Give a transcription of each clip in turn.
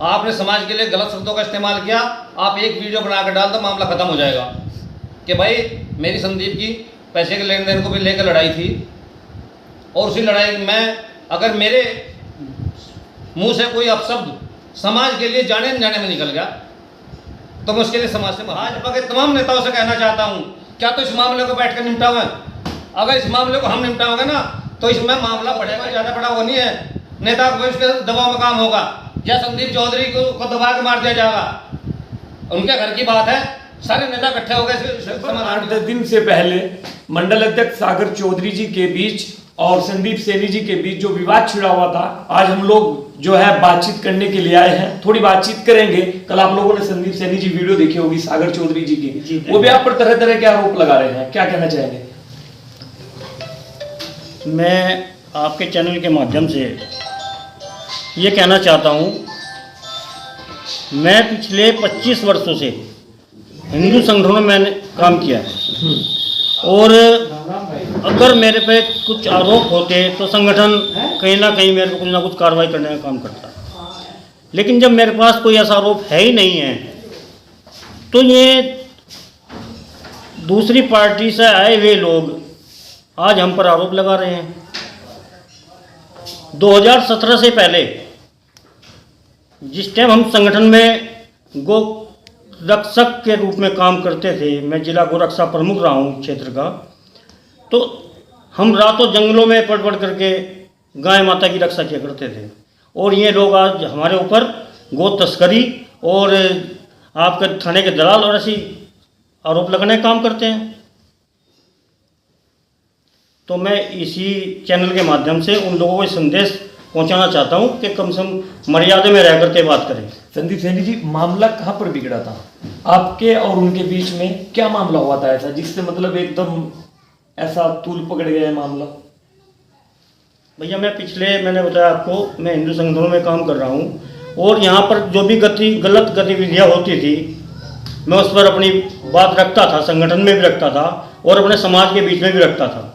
आपने समाज के लिए गलत शब्दों का इस्तेमाल किया, आप एक वीडियो बनाकर डाल दो, मामला खत्म हो जाएगा कि भाई मेरी संदीप की पैसे के लेन देन को भी लेकर लड़ाई थी, और उसी लड़ाई में अगर मेरे मुंह से कोई अपशब्द समाज के लिए जाने न जाने में निकल गया तो मैं उसके लिए समाज से भाजपा के तमाम नेताओं से कहना चाहता हूं, क्या तो इस मामले को बैठकर निपटाओगे? अगर इस मामले को हम निपटाओगे ना तो इसमें मामला बढ़ेगा, ज़्यादा बड़ा वो नहीं है, नेता को इसके दबाव में काम होगा या संदीप चौधरी को दबा के मार दिया जाएगा। उनके घर की बात है, सारे नेता इकट्ठे हो गए। 8-10 दिन से पहले मंडल अध्यक्ष सागर चौधरी जी के बीच और संदीप सैनी जी के बीच जो विवाद छिड़ा हुआ था, आज हम लोग जो है बातचीत करने के लिए आए हैं, थोड़ी बातचीत करेंगे। कल आप लोगों ने संदीप सैनी जी वीडियो देखी होगी सागर चौधरी जी की, वो भी आप पर तरह तरह के आरोप लगा रहे हैं, क्या कहना चाहेंगे? मैं आपके चैनल के माध्यम से ये कहना चाहता हूँ, मैं पिछले 25 वर्षों से हिंदू संगठनों में मैंने काम किया है, और अगर मेरे पे कुछ आरोप होते तो संगठन कहीं ना कहीं मेरे को कुछ ना कुछ कार्रवाई करने का काम करता। लेकिन जब मेरे पास कोई ऐसा आरोप है ही नहीं है तो ये दूसरी पार्टी से आए हुए लोग आज हम पर आरोप लगा रहे हैं। 2017 से पहले जिस टाइम हम संगठन में गो रक्षक के रूप में काम करते थे, मैं जिला गोरक्षा प्रमुख रहा हूँ क्षेत्र का, तो हम रातों जंगलों में पड़ करके गाय माता की रक्षा किया करते थे, और ये लोग आज हमारे ऊपर गो तस्करी और आपके थाने के दलाल और ऐसी आरोप लगाने का काम करते हैं। तो मैं इसी चैनल के माध्यम से उन लोगों को संदेश पहुंचाना चाहता हूं कि कम से कम मर्यादा में रह करके बात करें। संदीप सैनी जी, मामला कहाँ पर बिगड़ा था? आपके और उनके बीच में क्या मामला हुआ था ऐसा जिससे मतलब एकदम ऐसा तूल पकड़ गया मामला? भैया मैंने बताया आपको, मैं हिंदू संगठनों में काम कर रहा हूँ, और यहाँ पर जो भी गलत गतिविधियाँ होती थी मैं उस पर अपनी बात रखता था, संगठन में भी रखता था और अपने समाज के बीच में भी रखता था।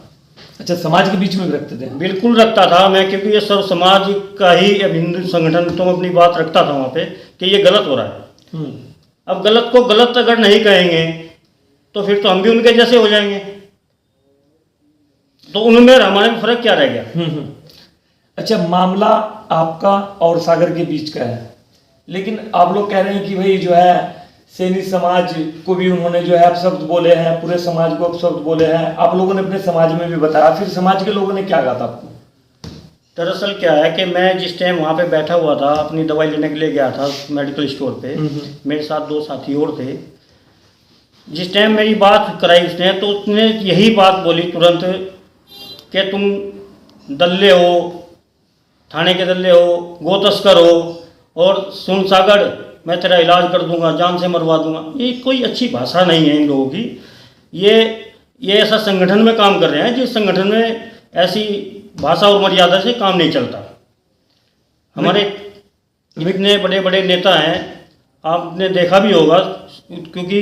अच्छा, समाज के बीच में भी रखते थे? बिल्कुल रखता था मैं, क्योंकि ये सर्व समाज का ही अब हिंदू संगठन, तो मैं अपनी बात रखता था वहाँ पे कि ये गलत हो रहा है। अब गलत को गलत अगर नहीं कहेंगे तो फिर तो हम भी उनके जैसे हो जाएंगे, तो उनमें हमारे में फर्क क्या रह गया? अच्छा, मामला आपका और सागर के बीच का है, लेकिन आप लोग कह रहे हैं कि भाई जो है सैनी समाज को भी उन्होंने जो है अपशब्द बोले हैं, पूरे समाज को अपशब्द बोले हैं। आप लोगों ने अपने समाज में भी बताया, फिर समाज के लोगों ने क्या कहा था आपको? दरअसल क्या है कि मैं जिस टाइम वहाँ पे बैठा हुआ था, अपनी दवाई लेने के लिए गया था मेडिकल स्टोर पे, मेरे साथ 2 साथी और थे। जिस टाइम मेरी बात कराई उसने, तो उसने यही बात बोली तुरंत कि तुम दल्ले हो, थाने के दल्ले हो, गो तस्कर हो, और सुन सागर मैं तेरा इलाज कर दूंगा, जान से मरवा दूंगा। ये कोई अच्छी भाषा नहीं है इन लोगों की। ये ऐसा संगठन में काम कर रहे हैं जिस संगठन में ऐसी भाषा और मर्यादा से काम नहीं चलता। हमारे इतने बड़े बड़े नेता हैं, आपने देखा भी होगा, क्योंकि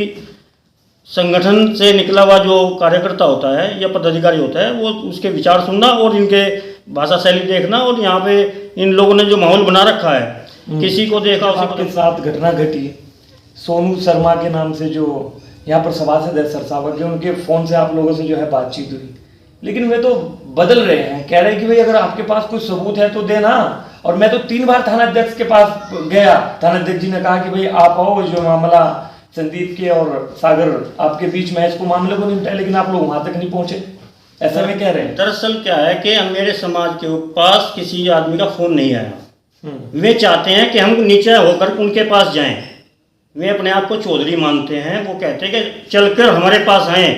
संगठन से निकला हुआ जो कार्यकर्ता होता है या पदाधिकारी होता है, वो उसके विचार सुनना और इनके भाषा शैली देखना, और यहाँ पे इन लोगों ने जो माहौल बना रखा है, किसी को देखा उसी आपके साथ घटना घटी सोनू शर्मा के नाम से जो यहाँ पर सभासद है सरसावर के, उनके फोन से आप लोगों से जो है बातचीत हुई, लेकिन वे तो बदल रहे हैं, कह रहे हैं कि भाई अगर आपके पास कोई सबूत है तो देना। और मैं तो 3 बार थानाध्यक्ष के पास गया, थानाध्यक्ष जी ने कहा कि भाई आप आओ, जो मामला संदीप के और सागर आपके बीच में इसको मामले को निपटाए, लेकिन आप लोग वहां तक नहीं पहुंचे, ऐसा में कह रहे हैं। दरअसल क्या है कि मेरे समाज के पास किसी आदमी का फोन नहीं आया। वे चाहते हैं कि हम नीचे होकर उनके पास जाएं। वे अपने आप को चौधरी मानते हैं, वो कहते हैं कि चलकर हमारे पास आए।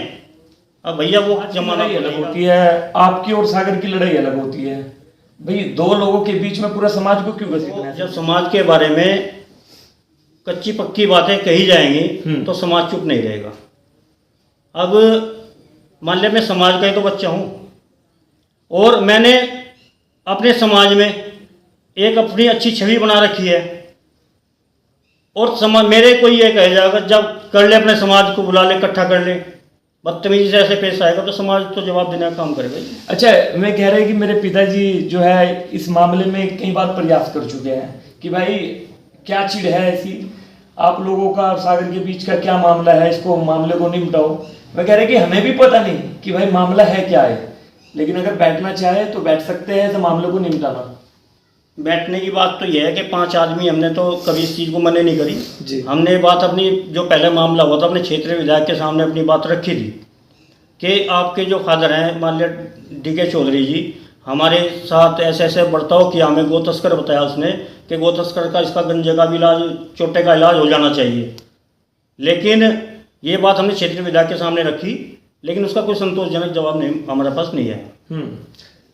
अब भैया वो जमाना अलग होती है, आपकी और सागर की लड़ाई अलग होती है भाई, 2 लोगों के बीच में पूरा समाज को क्यों घसीटना है? जब समाज के बारे में कच्ची पक्की बातें कही जाएंगी तो समाज चुप नहीं रहेगा। अब मान लिया मैं समाज का ही तो बच्चा हूँ, और मैंने अपने समाज में एक अपनी अच्छी छवि बना रखी है, और समाज मेरे कोई ये कह जाएगा जब कर ले, अपने समाज को बुला ले, इकट्ठा कर ले, बदतमीजी से ऐसे पेश आएगा तो समाज तो जवाब देने का काम करेगा। अच्छा, मैं कह रहा है कि मेरे पिताजी जो है इस मामले में कई बार प्रयास कर चुके हैं कि भाई क्या चिढ़ है ऐसी आप लोगों का और सागर के बीच का क्या मामला है, इसको मामले को निपटाओ। मैं कह रहा कि हमें भी पता नहीं कि भाई मामला है क्या है, लेकिन अगर बैठना चाहे तो बैठ सकते हैं, तो मामले को निपटाना। बैठने की बात तो यह है कि 5 आदमी हमने तो कभी इस चीज़ को मने नहीं करी जी। हमने बात अपनी जो पहले मामला हुआ था अपने क्षेत्रीय विधायक के सामने अपनी बात रखी थी कि आपके जो फादर हैं मान लिया DK चौधरी जी, हमारे साथ ऐसे ऐसे बर्ताव किया, हमें गो तस्कर बताया उसने कि गो तस्कर का इसका गंजे का भी इलाज, चोटे का इलाज हो जाना चाहिए। लेकिन ये बात हमने क्षेत्रीय विधायक के सामने रखी, लेकिन उसका कोई संतोषजनक जवाब नहीं हमारे पास नहीं है।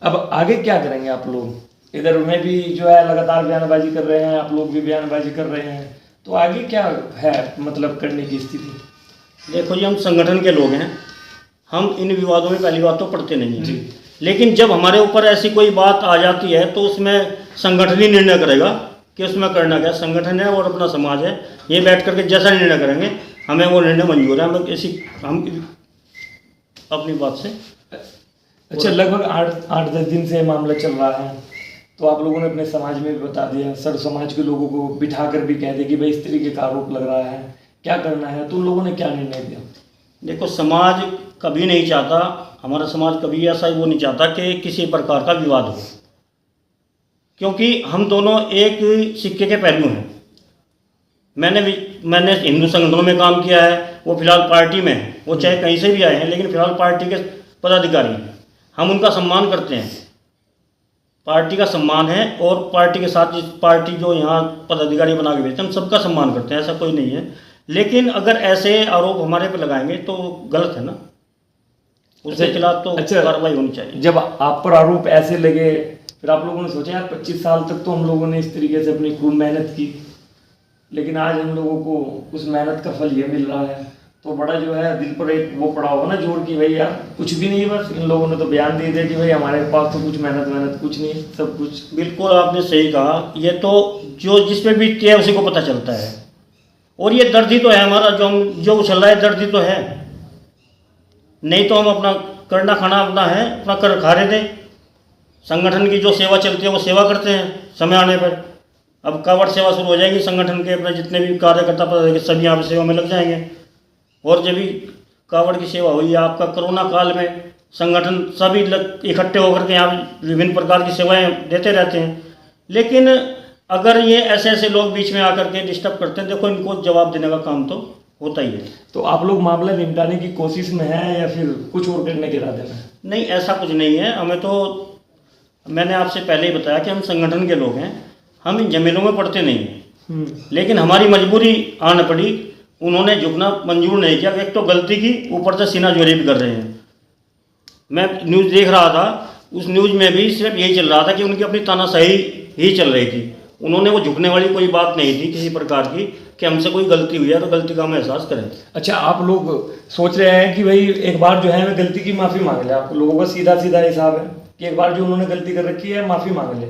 अब आगे क्या करेंगे आप लोग? इधर में भी जो है लगातार बयानबाजी कर रहे हैं, आप लोग भी बयानबाजी कर रहे हैं, तो आगे क्या है मतलब करने की स्थिति? देखो जी, हम संगठन के लोग हैं, हम इन विवादों में पहली बात तो पड़ते नहीं हैं, लेकिन जब हमारे ऊपर ऐसी कोई बात आ जाती है तो उसमें संगठन ही निर्णय करेगा कि उसमें करना क्या। संगठन है और अपना समाज है, ये बैठ करके जैसा निर्णय करेंगे हमें वो निर्णय मंजूर है। हम अपनी बात से अच्छा, लगभग 8-10 दिन से मामला चल रहा है, तो आप लोगों ने अपने समाज में भी बता दिया, सर समाज के लोगों को बिठा कर भी कह दिया कि भाई इस तरीके का आरोप लग रहा है, क्या करना है, तो उन लोगों ने क्या निर्णय दिया? देखो, समाज कभी नहीं चाहता, हमारा समाज कभी ऐसा वो नहीं चाहता कि किसी प्रकार का विवाद हो, क्योंकि हम दोनों एक सिक्के के पहलू हैं। मैंने हिंदू संगठनों में काम किया है, वो फिलहाल पार्टी में है, वो चाहे कहीं से भी आए हैं, लेकिन फिलहाल पार्टी के पदाधिकारी हैं। हम उनका सम्मान करते हैं, पार्टी का सम्मान है, और पार्टी के साथ जिस पार्टी जो यहाँ पदाधिकारी बना के भेजते हैं हम सबका सम्मान करते हैं, ऐसा कोई नहीं है। लेकिन अगर ऐसे आरोप हमारे पे लगाएंगे तो गलत है ना, उसके खिलाफ तो कार्रवाई होनी चाहिए। जब आप पर आरोप ऐसे लगे, फिर आप लोगों ने सोचा यार 25 साल तक तो हम लोगों ने इस तरीके से अपनी खूब मेहनत की, लेकिन आज हम लोगों को उस मेहनत का फल ये मिल रहा है, तो बड़ा जो है दिल पर एक वो पड़ा होगा ना जोर की, भाई यार कुछ भी नहीं, बस इन लोगों ने तो बयान दे दिया कि भाई हमारे पास तो कुछ मेहनत कुछ नहीं, सब कुछ। बिल्कुल आपने सही कहा, ये तो जो जिसमें बीतती है उसी को पता चलता है, और ये दर्द ही तो है हमारा, जो उछल रहा है दर्द ही तो है, नहीं तो हम अपना करना खाना अपना है, अपना कर खा रहे थे। संगठन की जो सेवा चलती है वो सेवा करते हैं समय आने पर। अब कावड़ सेवा शुरू हो जाएगी, संगठन के अपने जितने भी कार्यकर्ता पदाधिकारी सभी यहाँ पर सेवा में लग जाएंगे, और जब भी कावड़ की सेवा हुई आपका कोरोना काल में संगठन सभी इकट्ठे होकर के यहाँ विभिन्न प्रकार की सेवाएं देते रहते हैं। लेकिन अगर ये ऐसे ऐसे लोग बीच में आकर के डिस्टर्ब करते हैं, देखो इनको जवाब देने का काम तो होता ही है। तो आप लोग मामला निपटाने की कोशिश में हैं या फिर कुछ और करने के इरादे में? नहीं, ऐसा कुछ नहीं है। हमें तो मैंने आपसे पहले ही बताया कि हम संगठन के लोग हैं, हम इन जमीनों में पड़ते नहीं हैं, लेकिन हमारी मजबूरी आना पड़ी, उन्होंने झुकना मंजूर नहीं किया। एक तो गलती की, ऊपर से सीना जोरी भी कर रहे हैं। मैं न्यूज़ देख रहा था, उस न्यूज़ में भी सिर्फ यही चल रहा था कि उनकी अपनी तानाशाही ही चल रही थी, उन्होंने वो झुकने वाली कोई बात नहीं थी किसी प्रकार की कि हमसे कोई गलती हुई है तो गलती का हम एहसास करें। अच्छा, आप लोग सोच रहे हैं कि भाई एक बार जो है मैं गलती की माफ़ी मांग ले, आप लोगों का सीधा सीधा हिसाब है कि एक बार जो उन्होंने गलती कर रखी है माफ़ी मांग ले,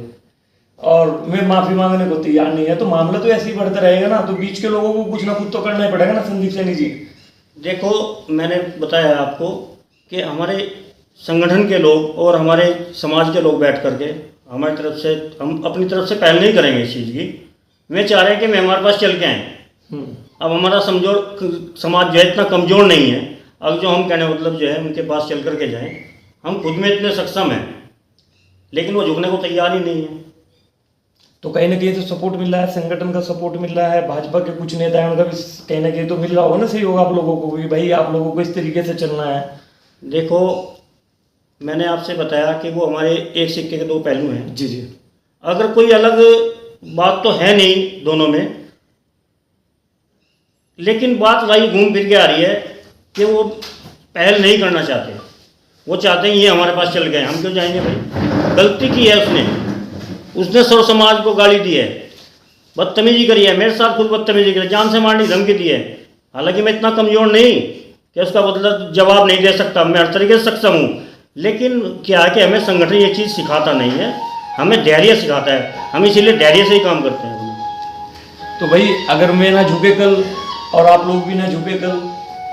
और मैं माफ़ी मांगने को तैयार नहीं है, तो मामला तो ऐसे ही बढ़ता रहेगा ना, तो बीच के लोगों को कुछ ना कुछ तो करना ही पड़ेगा ना। संदीप सैनी जी, देखो मैंने बताया आपको कि हमारे संगठन के लोग और हमारे समाज के लोग बैठ करके हमारी तरफ से, हम अपनी तरफ से पहल नहीं करेंगे इस चीज़ की। वे चाह रहे हैं कि मैं हमारे पास चल के आएँ। अब हमारा समाज जो है इतना कमज़ोर नहीं है, अब जो हम कहने मतलब जो है उनके पास चल करके जाएं, हम खुद में इतने सक्षम हैं, लेकिन वो झुकने को तैयार ही नहीं है। तो कहीं ना कहीं तो सपोर्ट मिल रहा है, संगठन का सपोर्ट मिल रहा है, भाजपा के कुछ नेता हैं उनका भी कहीं ना कहीं तो मिल रहा होगा ना सहयोग आप लोगों को भी, भाई आप लोगों को इस तरीके से चलना है। देखो मैंने आपसे बताया कि वो हमारे एक सिक्के के दो पहलू हैं। जी जी। अगर कोई अलग बात तो है नहीं दोनों में, लेकिन बात वही घूम फिर के आ रही है कि वो पहल नहीं करना चाहते, वो चाहते हैं ये हमारे पास चल गए, हम क्यों जाएंगे भाई। गलती की है उसने सर्व समाज को गाली दी है, बदतमीजी करी है, मेरे साथ खुद बदतमीजी करी, जान से मारने की धमकी दी है। हालांकि मैं इतना कमज़ोर नहीं कि उसका बदला जवाब नहीं दे सकता, मैं हर तरीके से सक्षम हूँ, लेकिन क्या है कि हमें संगठन ये चीज़ सिखाता नहीं है, हमें धैर्य सिखाता है, हम इसीलिए धैर्य से ही काम करते हैं। तो भाई अगर मैं ना झुके कल और आप लोग भी ना झुके कल,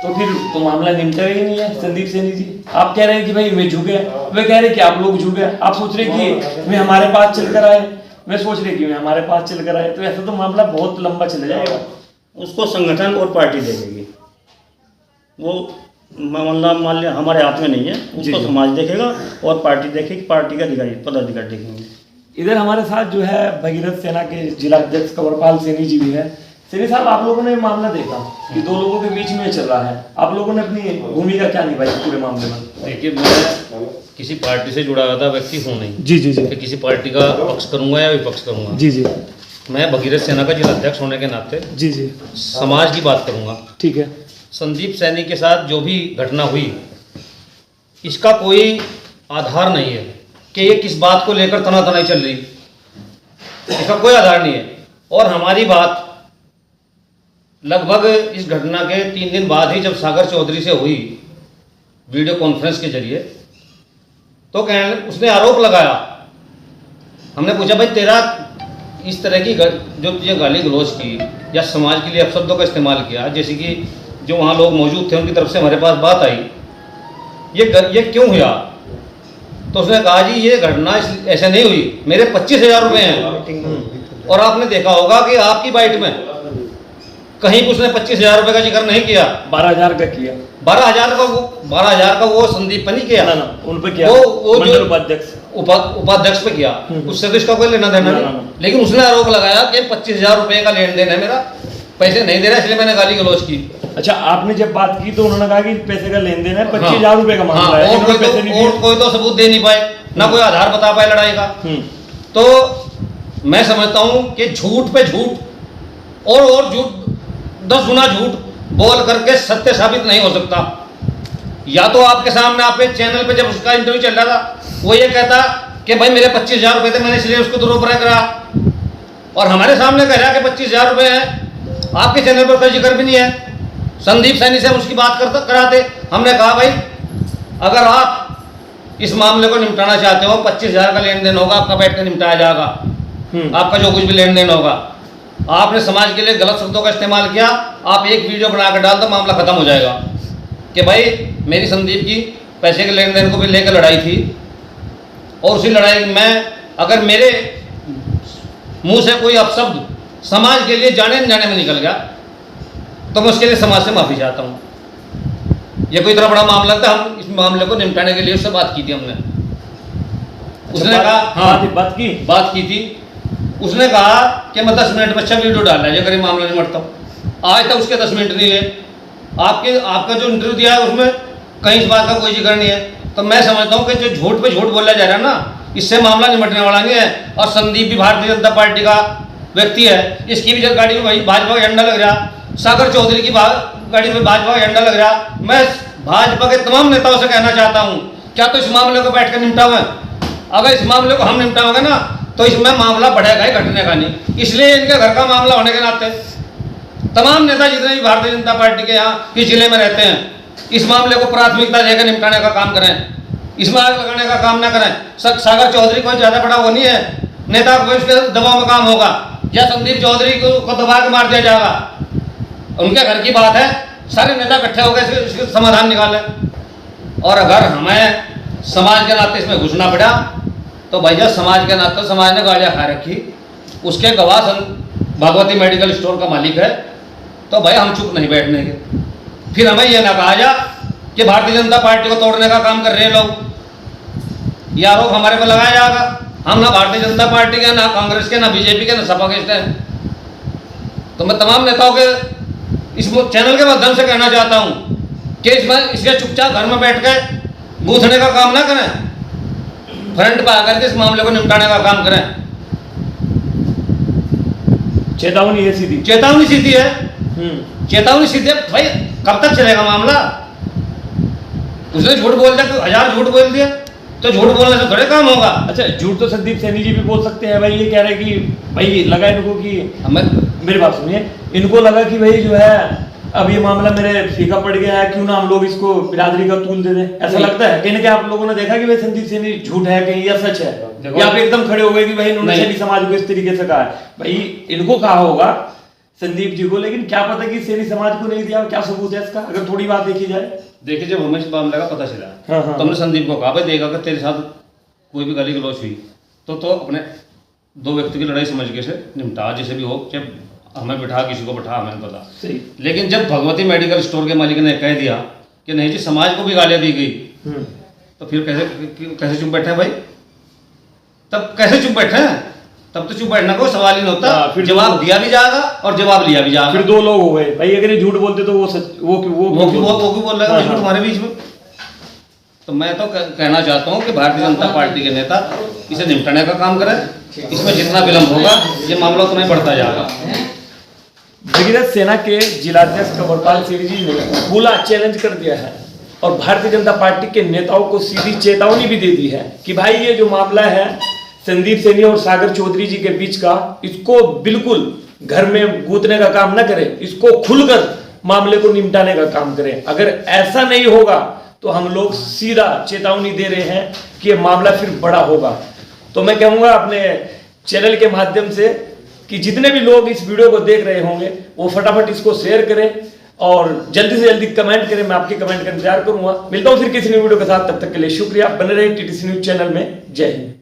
तो फिर तो मामला निपटा ही नहीं है। संदीप सैनी जी, आप कह रहे हैं कि भाई मैं झुके, वे कह रहे हैं कि आप लोग झुके, आप सोच रहे हैं कि मैं हमारे पास चलकर आए, मैं सोच रही क्यों है, हमारे पास चल कर आए, तो ऐसा तो मामला बहुत लंबा चले जाएगा। उसको संगठन और पार्टी देखेगी, वो मतलब मान लिया हमारे हाथ में नहीं है, जी, उसको जी। समाज देखेगा और पार्टी देखेगी, पार्टी का अधिकारी पदाधिकारी देखेंगे। इधर हमारे साथ जो है भगीरथ सेना के जिला अध्यक्ष कंवरपाल सैनी जी भी है। सैनी साहब, आप लोगों ने मामला देखा कि दो लोगों के बीच में चल रहा है, आप लोगों ने अपनी भूमिका क्या निभाई पूरे मामले में? देखिए, मैं किसी पार्टी से जुड़ा हुआ व्यक्ति हूँ नहीं जी जी जी कि किसी पार्टी का पक्ष करूंगा या विपक्ष करूंगा। जी जी मैं भगीरथ सेना का जिला अध्यक्ष होने के नाते जी जी समाज की बात करूंगा। ठीक है। संदीप सैनी के साथ जो भी घटना हुई, इसका कोई आधार नहीं है कि ये किस बात को लेकर तनातनाई चल रही, इसका कोई आधार नहीं है। और हमारी बात लगभग इस घटना के 3 दिन बाद ही जब सागर चौधरी से हुई वीडियो कॉन्फ्रेंस के जरिए, तो उसने आरोप लगाया। हमने पूछा, भाई तेरा इस तरह की जो तुझे गाली गलौज की या समाज के लिए अपशब्दों का इस्तेमाल किया, जैसे कि जो वहाँ लोग मौजूद थे उनकी तरफ से हमारे पास बात आई, ये क्यों हुआ? तो उसने कहा, जी ये घटना ऐसे नहीं हुई, मेरे 25,000 रुपये हैं। और आपने देखा होगा कि आपकी बाइट में कहीं भी उसने 25,000 रुपये का जिक्र नहीं किया, 12,000 का किया। 12,000 का वो संदीप पर नहीं किया, ना, उन पे किया, वो मंडल जो उपाध्यक्ष उपाध्यक्ष पे किया, उससे तो इसका कोई लेना देना ना, नहीं। लेकिन उसने आरोप लगाया कि 25,000 रुपये का लेन देन है मेरा, पैसे नहीं दे रहा इसलिए मैंने गाली गलौज की। अच्छा, आपने जब बात की तो उन्होंने कहा कि पैसे का लेन देन है, 25,000 रुपए का मामला है, और इन्होंने पैसे नहीं दिए। कोई तो सबूत दे नहीं पाए, ना कोई आधार बता पाए लड़ाई का। तो मैं समझता हूं कि झूठ पे झूठ और झूठ 10 गुना झूठ बोल करके सत्य साबित नहीं हो सकता। या तो आपके सामने, आपके चैनल पे जब उसका इंटरव्यू चल रहा था, वो ये कहता कि भाई मेरे 25,000 रुपए थे, मैंने इसलिए उसको दुरुपयोग करा, और हमारे सामने कह रहा कि 25,000 रुपए हैं। आपके चैनल पर कोई जिक्र भी नहीं है। संदीप सैनी से हम उसकी बात कराते, हमने कहा भाई अगर आप इस मामले को निपटाना चाहते हो, 25,000 का लेन देन होगा, आपका बैठ कर निपटाया जाएगा, आपका जो कुछ भी लेन देन होगा। आपने समाज के लिए गलत शब्दों का इस्तेमाल किया, आप एक वीडियो बनाकर डाल दो, मामला खत्म हो जाएगा कि भाई मेरी संदीप की पैसे के लेन देन को भी लेकर लड़ाई थी, और उसी लड़ाई में अगर मेरे मुंह से कोई अपशब्द समाज के लिए जाने अनजाने में निकल गया तो मैं उसके लिए समाज से माफ़ी चाहता हूँ। ये कोई इतना बड़ा मामला था, हम इस मामले को निपटाने के लिए उससे बात की थी हमने। उसने कहा, हाँ बात की थी। उसने कहा कि मैं 10 मिनट में अच्छा वीडियो डालना है, अगर ये मामला निपटता हूँ। आज तक उसके 10 मिनट नहीं है। आपका जो इंटरव्यू दिया है उसमें कहीं इस बात का कोई जिक्र नहीं है। तो मैं समझता हूँ कि जो झूठ पे झूठ बोला जा रहा है ना, इससे मामला निपटने वाला नहीं है। और संदीप भी भारतीय जनता पार्टी का व्यक्ति है, इसकी भी गाड़ी में भाजपा का झंडा लग रहा, सागर चौधरी की गाड़ी में भाजपा का झंडा लग रहा। मैं भाजपा के तमाम नेताओं से कहना चाहता हूँ, क्या तो इस मामले को बैठ कर निपटाओगे? अगर इस मामले को हम निपटाओगे ना तो इसमें मामला बढ़ेगा ही, घटने का नहीं। इसलिए इनके घर का मामला होने के नाते तमाम नेता जितने भी भारतीय जनता पार्टी के यहाँ इस जिले में रहते हैं, इस मामले को प्राथमिकता देकर निपटाने का काम करें, इसमें आग लगाने का काम ना करें। सागर चौधरी कोई ज़्यादा बड़ा वो नहीं है नेता, कोई उसके दबाव में काम होगा या संदीप चौधरी को दबा के मार दिया जाएगा, उनके घर की बात है। सारे नेता इकट्ठे होकर इसके समाधान निकालें। और अगर हमें समाज के नाते इसमें घुसना पड़ा तो भैया समाज के नाते समाज ने गालियाँ खा रखी, उसके गवाह भगवती मेडिकल स्टोर का मालिक है, तो भाई हम चुप नहीं बैठने के। फिर हमें यह ना कहा जा कि भारतीय जनता पार्टी को तोड़ने का काम कर रहे हैं लोग, ये आरोप हमारे पर लगाया जाएगा। हम ना भारतीय जनता पार्टी के, ना कांग्रेस के, ना बीजेपी के, ना सपा के हैं। तो मैं तमाम नेताओं के इस चैनल के माध्यम से कहना चाहता हूँ कि इसके चुपचाप घर में बैठ के गूंथने का काम ना करें, फ्रंट पर आकर के इस मामले को निपटाने का काम करें। चेतावनी है सीधी, चेतावनी सीधी है, चेतावनी सीधी है। भाई कब तक चलेगा मामला? उसने झूठ बोल दिया, 1000 झूठ बोल दिया, तो झूठ बोलने से थोड़े काम होगा। अच्छा, झूठ तो संदीप सैनी जी भी बोल सकते हैं भाई। ये कह रहे कि भाई लगा इनको कि मेरी बात सुनिए, इनको लगा कि भाई जो है अब ये मामला मेरे फीका पड़ गया है, क्यों ना हम लोग इसको बिरादरी का तूल दे दें, ऐसा लगता है कहीं ना कहीं आप लोगों ने देखा कि भाई संदीप सैनी झूठ है कहीं या सच है? या आप एकदम खड़े हो गए कि भाई इन्होंने सैनी समाज को इस तरीके से कहा है? भाई इनको कहा होगा संदीप जी को, लेकिन क्या पता कि सैनी समाज को नहीं दिया, क्या सबूत है इसका? अगर थोड़ी बात देखी जाए। देखिए, जब हमें इस मामले का पता चला तो हमने संदीप को कहा, भाई देखा अगर तेरे साथ कोई भी गाली गलौज हुई तो अपने दो व्यक्ति की लड़ाई समझ के से निपटा, जैसे भी हो, चाहे हमें बिठा किसी को बिठा, हमें पता। सही। लेकिन जब भगवती मेडिकल स्टोर के मालिक ने कह दिया कि नहीं जी समाज को भी गालियाँ दी गई, तो फिर कैसे चुप बैठे हैं भाई? तब कैसे चुप बैठे हैं? तब तो चुप बैठना कोई सवाल ही नहीं होता। फिर जवाब दिया भी जाएगा और जवाब लिया भी जाएगा। फिर दो लोग हो गए भाई, अगर ये झूठ बोलते तो वो क्यों बोल रहा है झूठ हमारे बीच में? तो मैं तो कहना चाहता हूँ कि भारतीय जनता पार्टी के नेता इसे निपटाने का काम करें। इसमें जितना विलम्ब होगा ये मामला उतना ही बढ़ता जाएगा। भगीरथ सेना के जिलाध्यक्ष कंवरपाल सिंह जी ने खुला चैलेंज कर दिया है और भारतीय जनता पार्टी के नेताओं को सीधी चेतावनी भी दे दी है कि भाई ये जो मामला है संदीप सैनी और सागर चौधरी जी के बीच का, इसको बिल्कुल घर में गूंथने का काम न करें, इसको खुलकर मामले को निपटाने का काम करें। अगर ऐसा नहीं होगा तो हम लोग सीधा चेतावनी दे रहे हैं कि ये मामला फिर बड़ा होगा। तो मैं कहूँगा अपने चैनल के माध्यम से कि जितने भी लोग इस वीडियो को देख रहे होंगे वो फटाफट इसको शेयर करें और जल्दी से जल्दी कमेंट करें। मैं आपके कमेंट का इंतजार करूंगा। मिलता हूँ फिर किसी नई वीडियो के साथ, तब तक के लिए शुक्रिया। बने रहे TTC न्यूज चैनल में। जय हिंद।